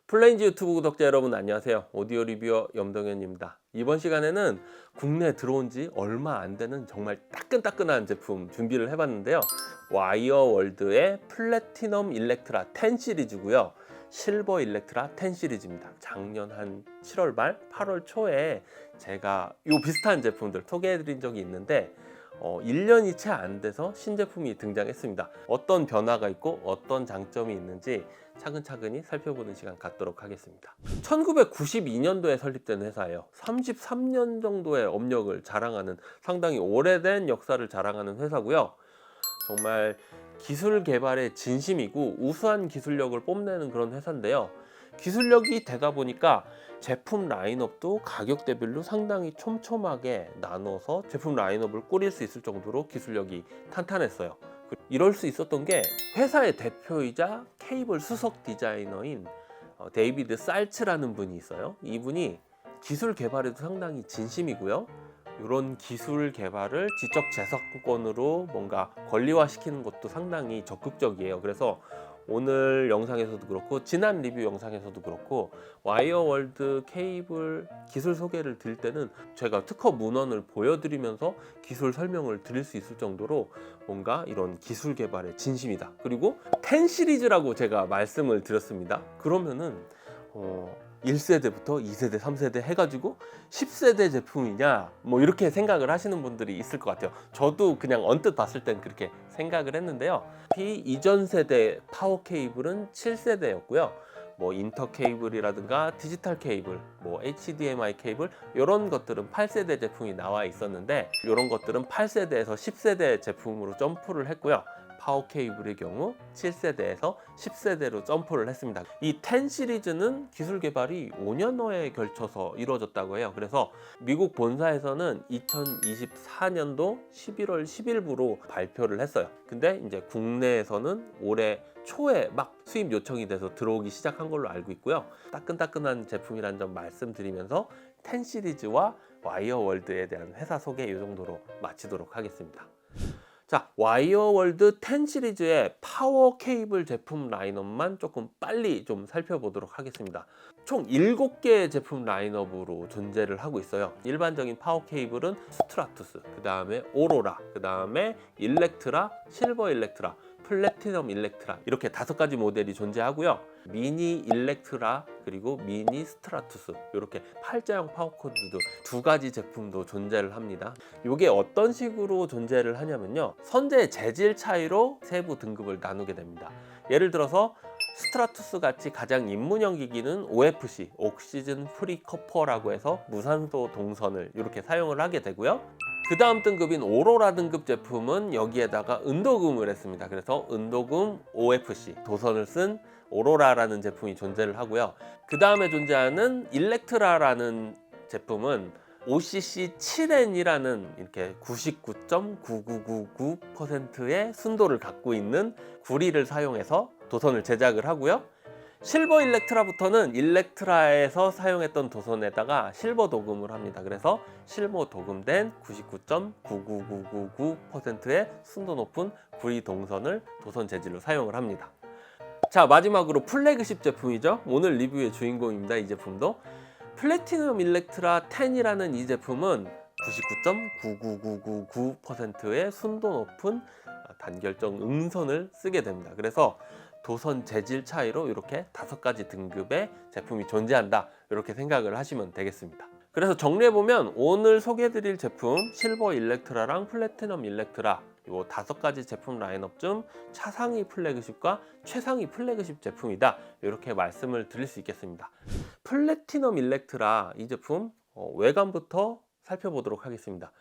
플레인즈 유튜브 구독자 여러분 안녕하세요. 오디오 리뷰어 염동현입니다. 이번 시간에는 국내에 들어온 지 얼마 안 되는 정말 따끈따끈한 제품 준비를 해봤는데요. 와이어월드의 플래티넘 일렉트라 10 시리즈고요. 실버 일렉트라 10 시리즈입니다. 작년 한 7월 말 8월 초에 제가 요 비슷한 제품들 소개해드린 적이 있는데 1년이 채 안 돼서 신제품이 등장했습니다. 어떤 변화가 있고 어떤 장점이 있는지 차근차근히 살펴보는 시간 갖도록 하겠습니다. 1992년도에 설립된 회사예요. 33년 정도의 업력을 자랑하는 상당히 오래된 역사를 자랑하는 회사고요. 정말 기술 개발에 진심이고 우수한 기술력을 뽐내는 그런 회사인데요. 기술력이 되다 보니까 제품 라인업도 가격대별로 상당히 촘촘하게 나눠서 제품 라인업을 꾸릴 수 있을 정도로 기술력이 탄탄했어요. 이럴 수 있었던 게 회사의 대표이자 케이블 수석 디자이너인 데이비드 살츠라는 분이 있어요. 이분이 기술 개발에도 상당히 진심이고요. 이런 기술 개발을 지적 재산권으로 뭔가 권리화시키는 것도 상당히 적극적이에요. 그래서 오늘 영상에서도 그렇고 지난 리뷰 영상에서도 그렇고 와이어월드 케이블 기술 소개를 드릴 때는 제가 특허 문헌을 보여드리면서 기술 설명을 드릴 수 있을 정도로 뭔가 이런 기술 개발의 진심이다. 그리고 10 시리즈라고 제가 말씀을 드렸습니다. 그러면은 1세대부터 2세대, 3세대 해가지고 10세대 제품이냐 뭐 이렇게 생각을 하시는 분들이 있을 것 같아요. 저도 그냥 언뜻 봤을 땐 그렇게 생각을 했는데요. 이전 세대 파워 케이블은 7세대였고요. 뭐 인터 케이블이라든가 디지털 케이블, 뭐 HDMI 케이블 이런 것들은 8세대 제품이 나와 있었는데 이런 것들은 8세대에서 10세대 제품으로 점프를 했고요. 파워 케이블의 경우 7세대에서 10세대로 점프를 했습니다. 이 10 시리즈는 기술 개발이 5년여에 걸쳐서 이루어졌다고 해요. 그래서 미국 본사에서는 2024년도 11월 10일부로 발표를 했어요. 근데 이제 국내에서는 올해 초에 막 수입 요청이 돼서 들어오기 시작한 걸로 알고 있고요. 따끈따끈한 제품이라는 점 말씀드리면서 10 시리즈와 와이어월드에 대한 회사 소개 이 정도로 마치도록 하겠습니다. 자, 와이어월드 10 시리즈의 파워 케이블 제품 라인업만 조금 빨리 좀 살펴보도록 하겠습니다. 총 7개의 제품 라인업으로 존재를 하고 있어요. 일반적인 파워 케이블은 스트라투스, 그 다음에 오로라, 그 다음에 일렉트라, 실버 일렉트라, 플래티넘 일렉트라 이렇게 5가지 모델이 존재하고요. 미니 일렉트라 그리고 미니 스트라투스 이렇게 팔자형 파워코드도 2가지 제품도 존재를 합니다. 이게 어떤 식으로 존재를 하냐면요. 선재의 재질 차이로 세부 등급을 나누게 됩니다. 예를 들어서 스트라투스 같이 가장 입문형 기기는 OFC, 옥시즌 프리 커퍼라고 해서 무산소 동선을 이렇게 사용을 하게 되고요. 그 다음 등급인 오로라 등급 제품은 여기에다가 은도금을 했습니다. 그래서 은도금 OFC 도선을 쓴 오로라라는 제품이 존재를 하고요. 그 다음에 존재하는 일렉트라라는 제품은 OCC7N이라는 이렇게 99.9999%의 순도를 갖고 있는 구리를 사용해서 도선을 제작을 하고요. 실버 일렉트라부터는 일렉트라에서 사용했던 도선에다가 실버 도금을 합니다. 그래서 실버 도금된 99.99999%의 순도 높은 구리 동선을 도선 재질로 사용을 합니다. 자, 마지막으로 플래그십 제품이죠. 오늘 리뷰의 주인공입니다. 이 제품도 플래티넘 일렉트라 10이라는 이 제품은 99.99999%의 순도 높은 단결정 음선을 쓰게 됩니다. 그래서 도선 재질 차이로 이렇게 5가지 등급의 제품이 존재한다 이렇게 생각을 하시면 되겠습니다. 그래서 정리해보면 오늘 소개해드릴 제품 실버 일렉트라랑 플래티넘 일렉트라 이 5가지 제품 라인업 중 차상위 플래그십과 최상위 플래그십 제품이다 이렇게 말씀을 드릴 수 있겠습니다. 플래티넘 일렉트라 이 제품 외관부터 살펴보도록 하겠습니다.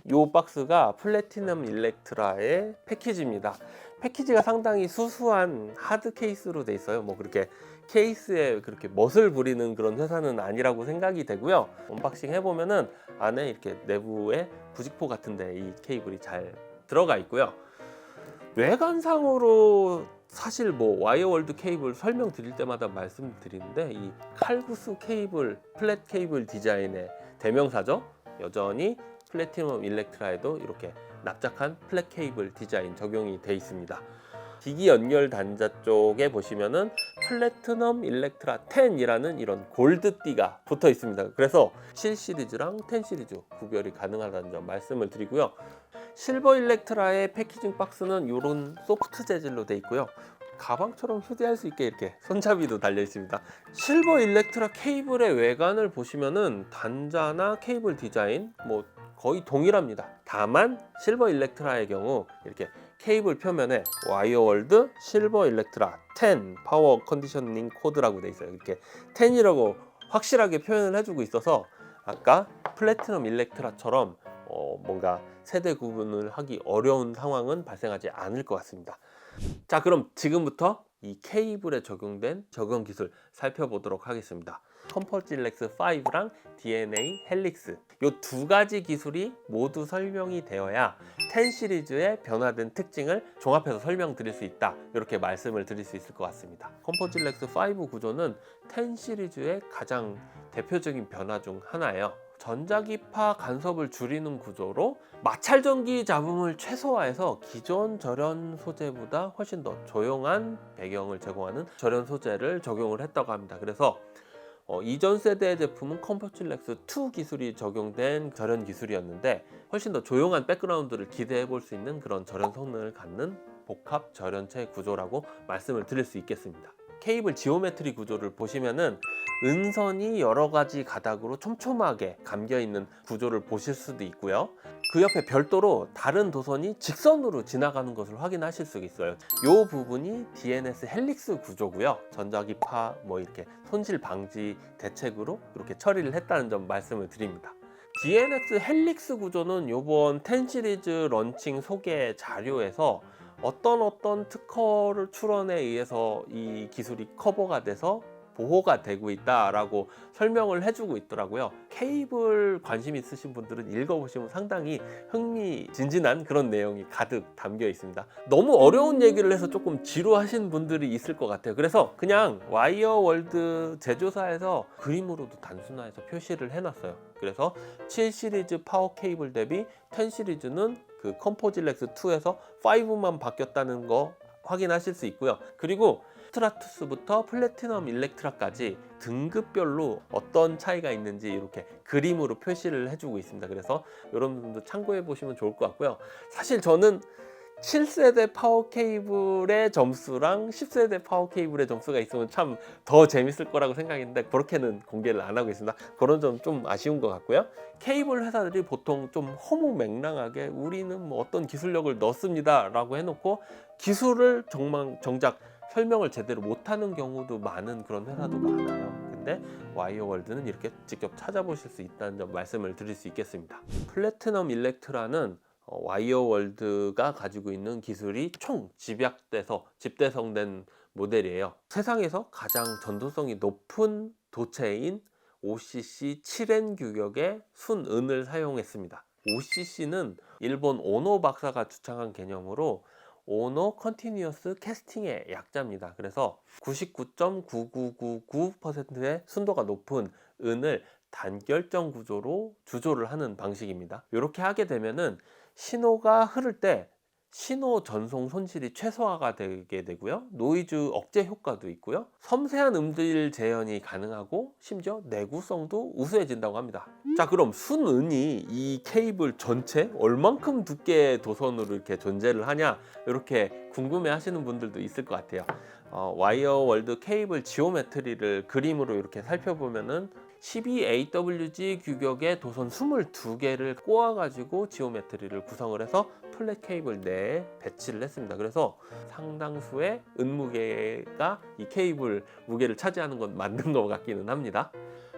이 박스가 플래티넘 일렉트라의 패키지입니다. 패키지가 상당히 수수한 하드 케이스로 돼 있어요. 뭐 그렇게 케이스에 그렇게 멋을 부리는 그런 회사는 아니라고 생각이 되고요. 언박싱 해보면은 안에 이렇게 내부에 부직포 같은데 이 케이블이 잘 들어가 있고요. 외관상으로 사실 뭐 와이어월드 케이블 설명드릴 때마다 말씀드리는데 이 칼구스 케이블, 플랫 케이블 디자인의 대명사죠. 여전히 플래티넘 일렉트라에도 이렇게 납작한 플랫 케이블 디자인 적용이 돼 있습니다. 기기 연결 단자 쪽에 보시면은 플래티넘 일렉트라 10이라는 이런 골드띠가 붙어 있습니다. 그래서 7 시리즈랑 10 시리즈 구별이 가능하다는 점 말씀을 드리고요. 실버 일렉트라의 패키징 박스는 이런 소프트 재질로 되어 있고요. 가방처럼 휴대할 수 있게 이렇게 손잡이도 달려 있습니다. 실버 일렉트라 케이블의 외관을 보시면은 단자나 케이블 디자인 뭐 거의 동일합니다. 다만 실버 일렉트라의 경우 이렇게 케이블 표면에 와이어월드 실버 일렉트라 10 파워 컨디셔닝 코드라고 돼 있어요. 이렇게 10이라고 확실하게 표현을 해주고 있어서 아까 플래티넘 일렉트라처럼 뭔가 세대 구분을 하기 어려운 상황은 발생하지 않을 것 같습니다. 자, 그럼 지금부터 이 케이블에 적용된 적용 기술 살펴보도록 하겠습니다. 컴포질렉스 5랑 DNA 헬릭스 이 두 가지 기술이 모두 설명이 되어야 10 시리즈의 변화된 특징을 종합해서 설명드릴 수 있다, 이렇게 말씀을 드릴 수 있을 것 같습니다. 컴포질렉스 5 구조는 10 시리즈의 가장 대표적인 변화 중 하나예요. 전자기파 간섭을 줄이는 구조로 마찰전기 잡음을 최소화해서 기존 절연 소재보다 훨씬 더 조용한 배경을 제공하는 절연 소재를 적용을 했다고 합니다. 그래서 이전 세대의 제품은 컴포질렉스 2 기술이 적용된 절연 기술이었는데 훨씬 더 조용한 백그라운드를 기대해 볼 수 있는 그런 절연 성능을 갖는 복합 절연체 구조라고 말씀을 드릴 수 있겠습니다. 케이블 지오메트리 구조를 보시면은 은선이 여러 가지 가닥으로 촘촘하게 감겨 있는 구조를 보실 수도 있고요. 그 옆에 별도로 다른 도선이 직선으로 지나가는 것을 확인하실 수 있어요. 이 부분이 DNS 헬릭스 구조고요. 전자기파 뭐 이렇게 손실 방지 대책으로 이렇게 처리를 했다는 점 말씀을 드립니다. DNS 헬릭스 구조는 이번 10 시리즈 런칭 소개 자료에서 어떤 특허를 출원에 의해서 이 기술이 커버가 돼서 보호가 되고 있다라고 설명을 해주고 있더라고요. 케이블 관심 있으신 분들은 읽어보시면 상당히 흥미진진한 그런 내용이 가득 담겨 있습니다. 너무 어려운 얘기를 해서 조금 지루하신 분들이 있을 것 같아요. 그래서 그냥 와이어월드 제조사에서 그림으로도 단순화해서 표시를 해놨어요. 그래서 7 시리즈 파워 케이블 대비 10 시리즈는 그 컴포질렉스 2에서 5만 바뀌었다는 거 확인하실 수 있고요. 그리고 스트라투스부터 플래티넘 일렉트라까지 등급별로 어떤 차이가 있는지 이렇게 그림으로 표시를 해주고 있습니다. 그래서 여러분들도 참고해 보시면 좋을 것 같고요. 사실 저는 7세대 파워 케이블의 점수랑 10세대 파워 케이블의 점수가 있으면 참 더 재밌을 거라고 생각했는데 그렇게는 공개를 안 하고 있습니다. 그런 점 좀 아쉬운 것 같고요. 케이블 회사들이 보통 좀 허무맹랑하게 우리는 뭐 어떤 기술력을 넣습니다 라고 해놓고 기술을 정작 설명을 제대로 못하는 경우도 많은 그런 회사도 많아요. 근데 와이어월드는 이렇게 직접 찾아보실 수 있다는 점 말씀을 드릴 수 있겠습니다. 플래티넘 일렉트라는 와이어월드가 가지고 있는 기술이 총 집대성된 모델이에요. 세상에서 가장 전도성이 높은 도체인 OCC 7N 규격의 순은을 사용했습니다. OCC는 일본 오노 박사가 주창한 개념으로 오노 컨티뉴어스 캐스팅의 약자입니다. 그래서 99.9999%의 순도가 높은 은을 단결정 구조로 주조를 하는 방식입니다. 이렇게 하게 되면은 신호가 흐를 때 신호 전송 손실이 최소화가 되게 되고요. 노이즈 억제 효과도 있고요. 섬세한 음질 재현이 가능하고 심지어 내구성도 우수해진다고 합니다. 자, 그럼 순은이 이 케이블 전체 얼만큼 두께의 도선으로 이렇게 존재를 하냐, 이렇게 궁금해 하시는 분들도 있을 것 같아요. 와이어월드 케이블 지오메트리를 그림으로 이렇게 살펴보면은 12AWG 규격의 도선 22개를 꼬아가지고 지오메트리를 구성을 해서 플랫 케이블 내에 배치를 했습니다. 그래서 상당수의 은무게가 이 케이블 무게를 차지하는 건 맞는 것 같기는 합니다.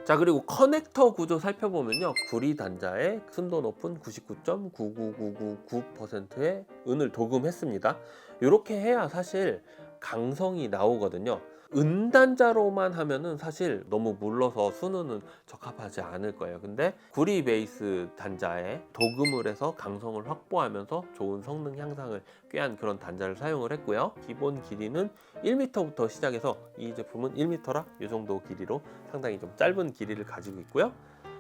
자, 그리고 커넥터 구조 살펴보면요, 구리 단자에 순도 높은 99.99999%의 은을 도금했습니다. 이렇게 해야 사실 강성이 나오거든요. 은단자로만 하면은 사실 너무 물러서 순은은 적합하지 않을 거예요. 근데 구리 베이스 단자에 도금을 해서 강성을 확보하면서 좋은 성능 향상을 꾀한 그런 단자를 사용을 했고요. 기본 길이는 1m부터 시작해서 이 제품은 1m라 이 정도 길이로 상당히 좀 짧은 길이를 가지고 있고요.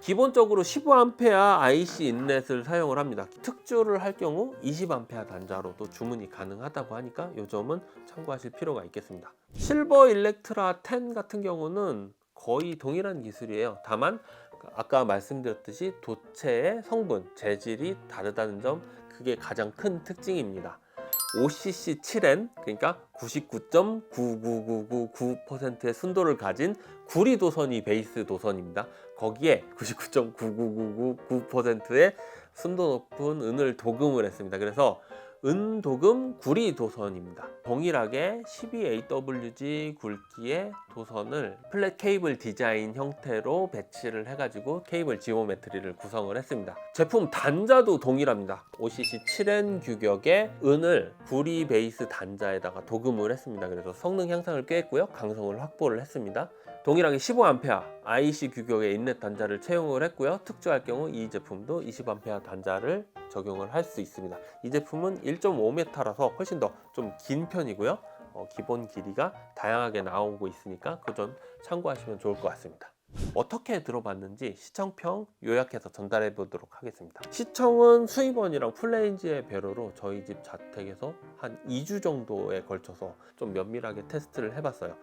기본적으로 15A IC 인렛을 사용을 합니다. 특주를 할 경우 20A 단자로도 주문이 가능하다고 하니까 이 점은 참고하실 필요가 있겠습니다. 실버 일렉트라 10 같은 경우는 거의 동일한 기술이에요. 다만 아까 말씀드렸듯이 도체의 성분, 재질이 다르다는 점, 그게 가장 큰 특징입니다. OCC7N, 그러니까 99.99999%의 순도를 가진 구리 도선이 베이스 도선입니다. 거기에 99.99999%의 순도 높은 은을 도금을 했습니다. 그래서 은도금 구리 도선입니다. 동일하게 12AWG 굵기의 도선을 플랫 케이블 디자인 형태로 배치를 해가지고 케이블 지오메트리를 구성을 했습니다. 제품 단자도 동일합니다. OCC7N 규격의 은을 구리 베이스 단자에다가 도금을 했습니다. 그래서 성능 향상을 꾀했고요, 강성을 확보를 했습니다. 동일하게 15A IC 규격의 인렛 단자를 채용을 했고요. 특주할 경우 이 제품도 20A 단자를 적용을 할 수 있습니다. 이 제품은 1.5m라서 훨씬 더 좀 긴 편이고요. 기본 길이가 다양하게 나오고 있으니까 그 점 참고하시면 좋을 것 같습니다. 어떻게 들어봤는지 시청평 요약해서 전달해 보도록 하겠습니다. 시청은 수입원이랑 풀레인지의 배로로 저희 집 자택에서 한 2주 정도에 걸쳐서 좀 면밀하게 테스트를 해봤어요.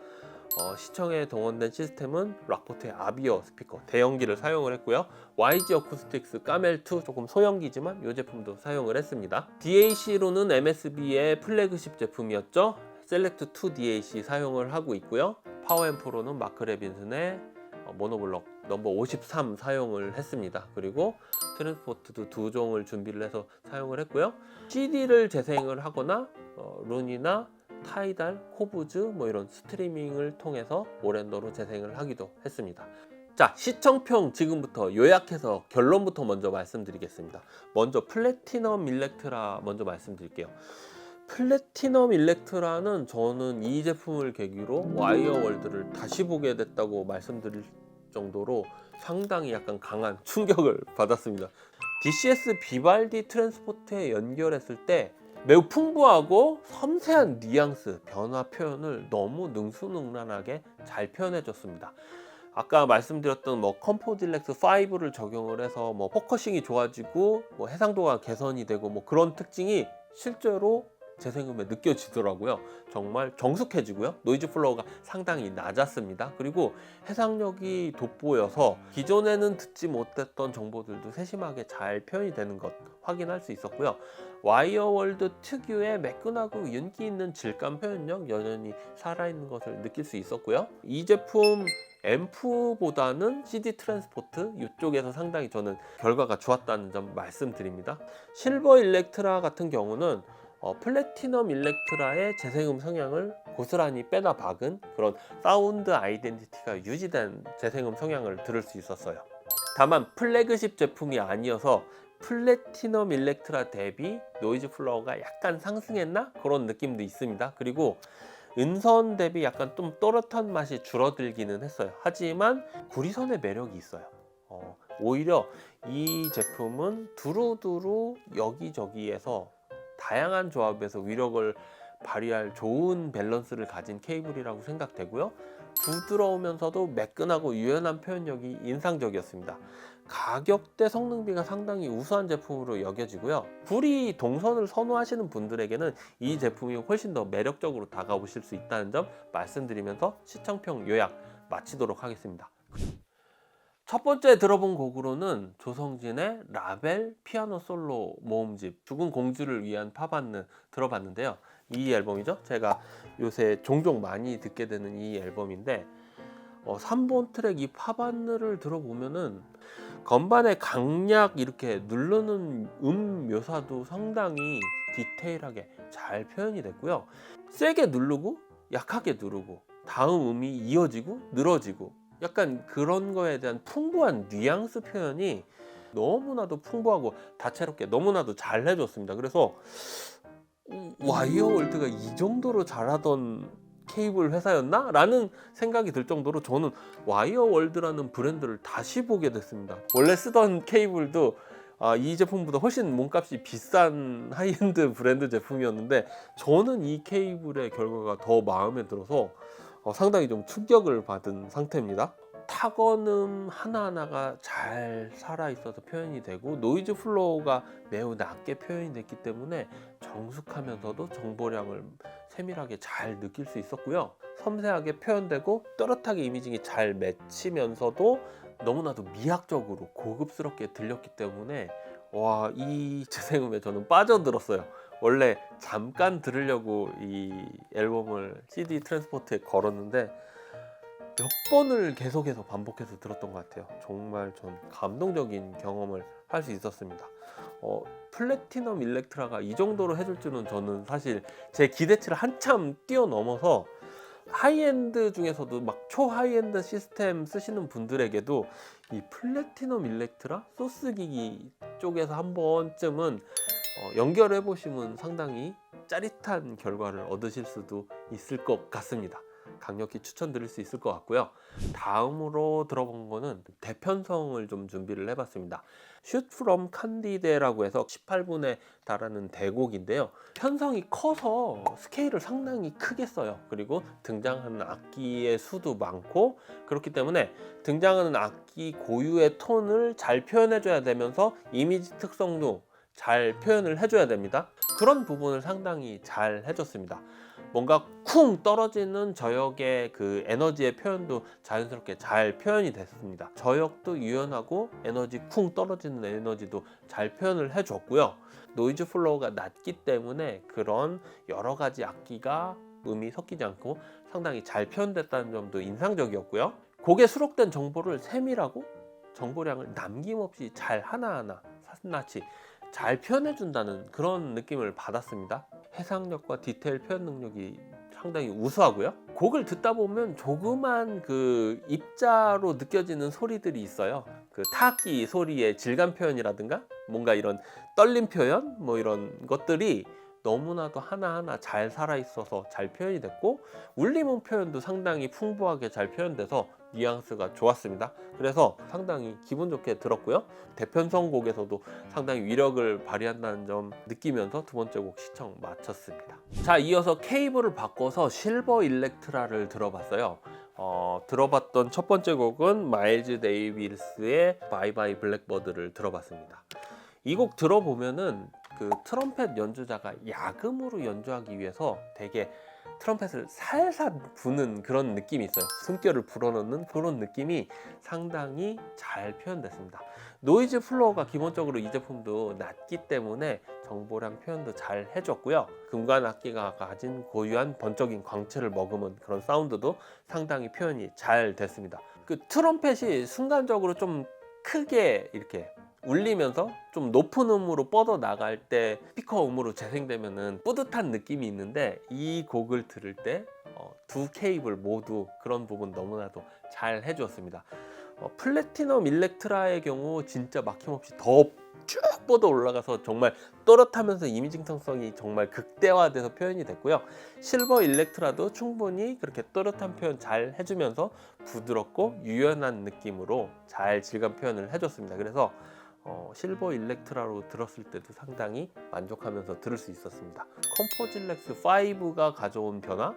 시청에 동원된 시스템은 락포트의 아비어 스피커 대형기를 사용을 했고요. YG 어쿠스틱스 까멜2 조금 소형기지만 이 제품도 사용을 했습니다. DAC로는 MSB의 플래그십 제품이었죠. 셀렉트 2 DAC 사용을 하고 있고요. 파워앰프로는 마크 레빈슨의 모노블럭 넘버 53 사용을 했습니다. 그리고 트랜스포트도 2종을 준비를 해서 사용을 했고요. CD를 재생을 하거나 룬이나 타이달, 코브즈 뭐 이런 스트리밍을 통해서 오렌더로 재생을 하기도 했습니다. 자, 시청평 지금부터 요약해서 결론부터 먼저 말씀드리겠습니다. 먼저 플래티넘 일렉트라 먼저 말씀드릴게요. 플래티넘 일렉트라는 저는 이 제품을 계기로 와이어월드를 다시 보게 됐다고 말씀드릴 정도로 상당히 약간 강한 충격을 받았습니다. DCS 비발디 트랜스포트에 연결했을 때 매우 풍부하고 섬세한 뉘앙스, 변화 표현을 너무 능수능란하게 잘 표현해 줬습니다. 아까 말씀드렸던 컴포 딜렉스 5를 적용을 해서 포커싱이 좋아지고 해상도가 개선이 되고 그런 특징이 실제로 재생음에 느껴지더라고요. 정말 정숙해지고요. 노이즈 플로어가 상당히 낮았습니다. 그리고 해상력이 돋보여서 기존에는 듣지 못했던 정보들도 세심하게 잘 표현이 되는 것 확인할 수 있었고요. 와이어월드 특유의 매끈하고 윤기 있는 질감 표현력 여전히 살아있는 것을 느낄 수 있었고요. 이 제품 앰프보다는 CD 트랜스포트 이쪽에서 상당히 저는 결과가 좋았다는 점 말씀드립니다. 실버 일렉트라 같은 경우는 플래티넘 일렉트라의 재생음 성향을 고스란히 빼다 박은 그런 사운드 아이덴티티가 유지된 재생음 성향을 들을 수 있었어요. 다만 플래그십 제품이 아니어서 플래티넘 일렉트라 대비 노이즈 플로어가 약간 상승했나? 그런 느낌도 있습니다. 그리고 은선 대비 약간 좀 또렷한 맛이 줄어들기는 했어요. 하지만 구리선의 매력이 있어요. 오히려 이 제품은 두루두루 여기저기에서 다양한 조합에서 위력을 발휘할 좋은 밸런스를 가진 케이블이라고 생각되고요. 부드러우면서도 매끈하고 유연한 표현력이 인상적이었습니다. 가격대 성능비가 상당히 우수한 제품으로 여겨지고요. 구리 동선을 선호하시는 분들에게는 이 제품이 훨씬 더 매력적으로 다가오실 수 있다는 점 말씀드리면서 시청평 요약 마치도록 하겠습니다. 첫 번째 들어본 곡으로는 조성진의 라벨 피아노 솔로 모음집 죽은 공주를 위한 팝안느 들어봤는데요. 이 앨범이죠. 제가 요새 종종 많이 듣게 되는 이 앨범인데 3번 트랙 이 팝안느를 들어보면은 건반의 강약 이렇게 누르는 묘사도 상당히 디테일하게 잘 표현이 됐고요. 세게 누르고 약하게 누르고 다음 음이 이어지고 늘어지고 약간 그런 거에 대한 풍부한 뉘앙스 표현이 너무나도 풍부하고 다채롭게 너무나도 잘 해줬습니다. 그래서 와이어월드가 이 정도로 잘하던 케이블 회사였나? 라는 생각이 들 정도로 저는 와이어월드라는 브랜드를 다시 보게 됐습니다. 원래 쓰던 케이블도 이 제품보다 훨씬 몸값이 비싼 하이엔드 브랜드 제품이었는데 저는 이 케이블의 결과가 더 마음에 들어서 상당히 좀 충격을 받은 상태입니다. 타건음 하나하나가 잘 살아있어서 표현이 되고 노이즈 플로우가 매우 낮게 표현이 됐기 때문에 정숙하면서도 정보량을 세밀하게 잘 느낄 수 있었고요. 섬세하게 표현되고 또렷하게 이미징이 잘 맺히면서도 너무나도 미학적으로 고급스럽게 들렸기 때문에 와, 이 재생음에 저는 빠져들었어요. 원래 잠깐 들으려고 이 앨범을 CD 트랜스포트에 걸었는데 몇 번을 계속해서 반복해서 들었던 것 같아요. 정말 전 감동적인 경험을 할 수 있었습니다. 플래티넘 일렉트라가 이 정도로 해줄 줄은 저는 사실 제 기대치를 한참 뛰어넘어서 하이엔드 중에서도 막 초하이엔드 시스템 쓰시는 분들에게도 이 플래티넘 일렉트라 소스 기기 쪽에서 한 번쯤은 연결해 보시면 상당히 짜릿한 결과를 얻으실 수도 있을 것 같습니다. 강력히 추천드릴 수 있을 것 같고요. 다음으로 들어본 거는 대편성을 좀 준비를 해봤습니다. Shoot from Candide라고 해서 18분에 달하는 대곡인데요. 편성이 커서 스케일을 상당히 크게 써요. 그리고 등장하는 악기의 수도 많고 그렇기 때문에 등장하는 악기 고유의 톤을 잘 표현해줘야 되면서 이미지 특성도 잘 표현을 해줘야 됩니다. 그런 부분을 상당히 잘 해줬습니다. 뭔가 쿵 떨어지는 저역의 그 에너지의 표현도 자연스럽게 잘 표현이 됐습니다. 저역도 유연하고 에너지 쿵 떨어지는 에너지도 잘 표현을 해줬고요. 노이즈 플로우가 낮기 때문에 그런 여러 가지 악기가 음이 섞이지 않고 상당히 잘 표현됐다는 점도 인상적이었고요. 곡에 수록된 정보를 세밀하고 정보량을 남김없이 잘 하나하나 샅샅이 잘 표현해준다는 그런 느낌을 받았습니다. 해상력과 디테일 표현 능력이 상당히 우수하고요. 곡을 듣다 보면 조그만 그 입자로 느껴지는 소리들이 있어요. 그 타악기 소리의 질감 표현이라든가 뭔가 이런 떨림 표현 뭐 이런 것들이 너무나도 하나하나 잘 살아있어서 잘 표현이 됐고 울리문 표현도 상당히 풍부하게 잘 표현돼서 뉘앙스가 좋았습니다. 그래서 상당히 기분 좋게 들었고요. 대편성 곡에서도 상당히 위력을 발휘한다는 점 느끼면서 두 번째 곡 시청 마쳤습니다. 자, 이어서 케이블을 바꿔서 실버 일렉트라를 들어봤어요. 들어봤던 첫 번째 곡은 마일즈 데이비스의 바이 바이 블랙버드를 들어봤습니다. 이 곡 들어보면은 그 트럼펫 연주자가 야금으로 연주하기 위해서 되게 트럼펫을 살살 부는 그런 느낌이 있어요. 숨결을 불어넣는 그런 느낌이 상당히 잘 표현됐습니다. 노이즈 플로어가 기본적으로 이 제품도 낮기 때문에 정보량 표현도 잘 해줬고요. 금관 악기가 가진 고유한 번쩍인 광채를 머금은 그런 사운드도 상당히 표현이 잘 됐습니다. 그 트럼펫이 순간적으로 좀 크게 이렇게 울리면서 좀 높은 음으로 뻗어 나갈 때 스피커 음으로 재생되면은 뿌듯한 느낌이 있는데 이 곡을 들을 때 두 케이블 모두 그런 부분 너무나도 잘 해주었습니다. 플래티넘 일렉트라의 경우 진짜 막힘없이 더 쭉 뻗어 올라가서 정말 또렷하면서 이미징성이 정말 극대화돼서 표현이 됐고요. 실버 일렉트라도 충분히 그렇게 또렷한 표현 잘 해주면서 부드럽고 유연한 느낌으로 잘 질감 표현을 해줬습니다. 그래서 실버 일렉트라로 들었을 때도 상당히 만족하면서 들을 수 있었습니다. 컴포질렉스 5가 가져온 변화,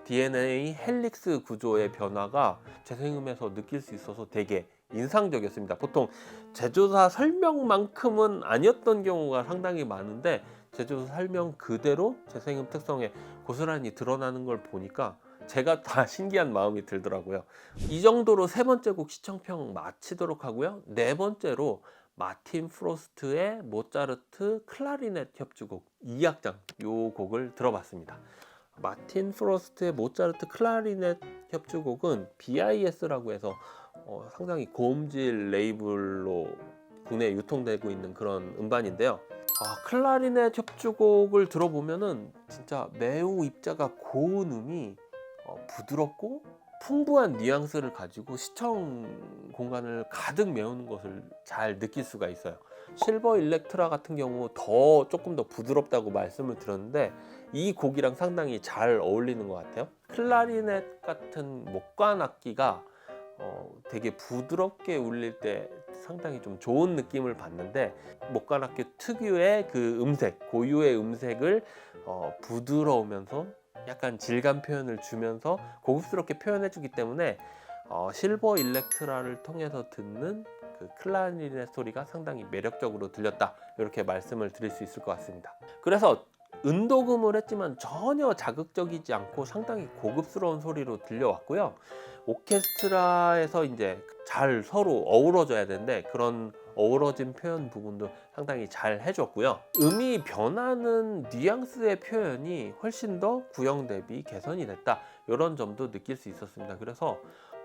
DNA 헬릭스 구조의 변화가 재생음에서 느낄 수 있어서 되게 인상적이었습니다. 보통 제조사 설명만큼은 아니었던 경우가 상당히 많은데 제조사 설명 그대로 재생음 특성에 고스란히 드러나는 걸 보니까 제가 다 신기한 마음이 들더라고요. 이 정도로 세 번째 곡 시청평 마치도록 하고요. 네 번째로 마틴 프로스트의 모차르트 클라리넷 협주곡 2악장 요 곡을 들어봤습니다. 마틴 프로스트의 모차르트 클라리넷 협주곡은 BIS라고 해서 상당히 고음질 레이블로 국내에 유통되고 있는 그런 음반인데요. 클라리넷 협주곡을 들어보면은 진짜 매우 입자가 고운 음이 부드럽고 풍부한 뉘앙스를 가지고 시청 공간을 가득 메우는 것을 잘 느낄 수가 있어요. 실버 일렉트라 같은 경우 조금 더 부드럽다고 말씀을 드렸는데 이 곡이랑 상당히 잘 어울리는 것 같아요. 클라리넷 같은 목관 악기가 되게 부드럽게 울릴 때 상당히 좀 좋은 느낌을 받는데 목관 악기 특유의 그 음색, 고유의 음색을 부드러우면서 약간 질감 표현을 주면서 고급스럽게 표현해주기 때문에 실버 일렉트라를 통해서 듣는 그 클라리넷 소리가 상당히 매력적으로 들렸다, 이렇게 말씀을 드릴 수 있을 것 같습니다. 그래서 은도금을 했지만 전혀 자극적이지 않고 상당히 고급스러운 소리로 들려왔고요. 오케스트라에서 이제 잘 서로 어우러져야 되는데 그런 어우러진 표현 부분도 상당히 잘 해줬고요. 음이 변하는 뉘앙스의 표현이 훨씬 더 구형 대비 개선이 됐다, 이런 점도 느낄 수 있었습니다. 그래서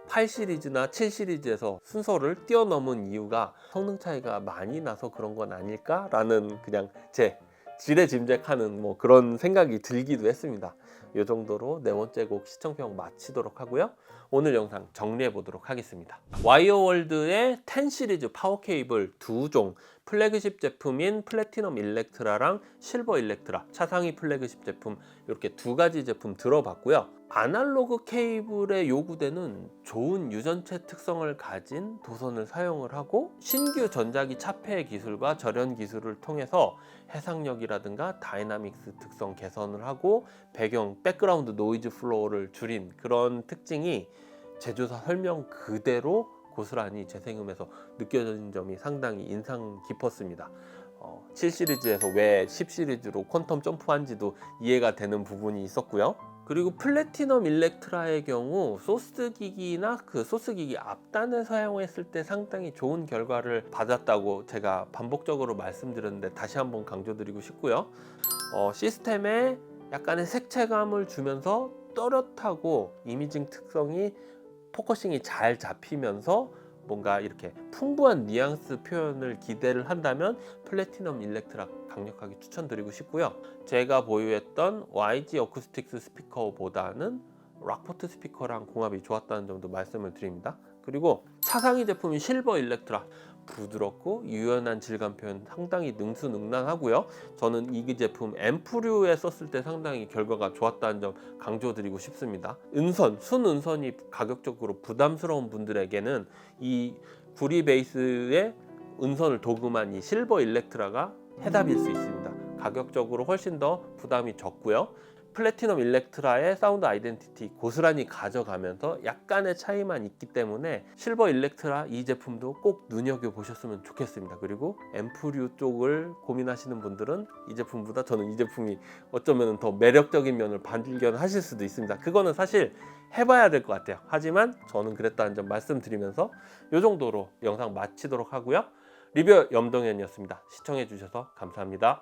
8 시리즈나 7 시리즈에서 순서를 뛰어넘은 이유가 성능 차이가 많이 나서 그런 건 아닐까라는 그냥 제 지레짐작하는 뭐 그런 생각이 들기도 했습니다. 이 정도로 네 번째 곡 시청평 마치도록 하고요. 오늘 영상 정리해 보도록 하겠습니다. 와이어월드의 10 시리즈 파워 케이블 2종, 플래그십 제품인 플래티넘 일렉트라랑 실버 일렉트라 차상위 플래그십 제품, 이렇게 두 가지 제품 들어봤고요. 아날로그 케이블에 요구되는 좋은 유전체 특성을 가진 도선을 사용을 하고 신규 전자기 차폐 기술과 절연 기술을 통해서 해상력이라든가 다이나믹스 특성 개선을 하고 배경 백그라운드 노이즈 플로어를 줄인 그런 특징이 제조사 설명 그대로 고스란히 재생음에서 느껴진 점이 상당히 인상 깊었습니다. 7 시리즈에서 왜 10 시리즈로 퀀텀 점프한지도 이해가 되는 부분이 있었고요. 그리고 플래티넘 일렉트라의 경우 소스 기기나 그 소스 기기 앞단을 사용했을 때 상당히 좋은 결과를 받았다고 제가 반복적으로 말씀드렸는데 다시 한번 강조드리고 싶고요. 시스템에 약간의 색채감을 주면서 또렷하고 이미징 특성이 포커싱이 잘 잡히면서 뭔가 이렇게 풍부한 뉘앙스 표현을 기대를 한다면 플래티넘 일렉트라 강력하게 추천드리고 싶고요. 제가 보유했던 YG 어쿠스틱스 스피커보다는 락포트 스피커랑 공합이 좋았다는 점도 말씀을 드립니다. 그리고 차상위 제품인 실버 일렉트라, 부드럽고 유연한 질감 표현 상당히 능수능란하고요. 저는 이 제품 앰프류에 썼을 때 상당히 결과가 좋았다는 점 강조드리고 싶습니다. 순은선이 가격적으로 부담스러운 분들에게는 이 구리 베이스의 은선을 도금한 이 실버 일렉트라가 해답일 수 있습니다. 가격적으로 훨씬 더 부담이 적고요. 플래티넘 일렉트라의 사운드 아이덴티티 고스란히 가져가면서 약간의 차이만 있기 때문에 실버 일렉트라 이 제품도 꼭 눈여겨보셨으면 좋겠습니다. 그리고 앰프류 쪽을 고민하시는 분들은 이 제품보다 저는 이 제품이 어쩌면 더 매력적인 면을 발견하실 수도 있습니다. 그거는 사실 해봐야 될 것 같아요. 하지만 저는 그랬다는 점 말씀드리면서 이 정도로 영상 마치도록 하고요. 리뷰 염동현이었습니다. 시청해주셔서 감사합니다.